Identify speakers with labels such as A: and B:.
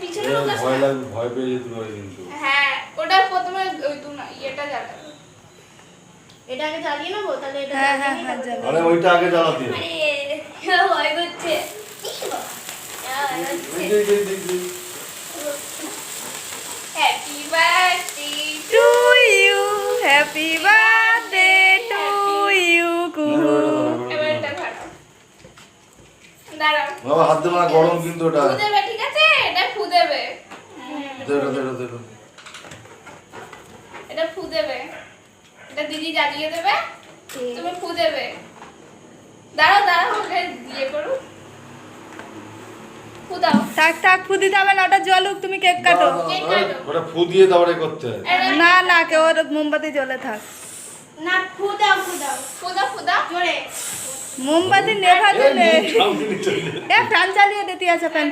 A: পিছনে লোকাস
B: ভয় লাগে, ভয় পেয়ে যেতে পারে কিন্তু।
A: হ্যাঁ ওটা প্রথমে ওই তো না এটা জ্বালাবে।
C: এটা আগে জ্বালিয়ে নেবো তাহলে এটা
D: হ্যাঁ,
C: জ্বালিয়ে
D: হ্যাঁ,
C: নিই,
D: হ্যাঁ,
C: তারপর
B: আরে ওইটা আগে জ্বালাতে হবে।
A: আরে ভয় করছে happy birthday
D: to you happy birthday to you Kuhu.
A: এবার এটা ধরো দাঁড়াও
B: বাবা হাত দেবে না, গরম কিন্তু ওটা।
A: ফু দেবে ঠিক আছে এটা ফু দেবে
B: দেড়।
A: এটা ফু দেবে এটা দিদি জ্বালিয়ে দেবে তুমি ফু দেবে দাঁড়াও ওকে দিয়ে করো ফু দাও
D: থাক থাক ফু দিতে হবে না, ওটা জলুক, তুমি কেক কাটো।
B: ওটা ফু দিয়ে তারপরে করতে হয়।
D: না না কেউ ওর মোমবাতি জ্বলে থাক।
C: না ফু দাও
A: ফু দাও
C: জোরে।
D: মোমবাতি নেভাতে
B: এই
D: নেই।
B: মুখ সামনে চলে।
D: এ ফ্যান চালিয়ে দিতে আছে ফ্যান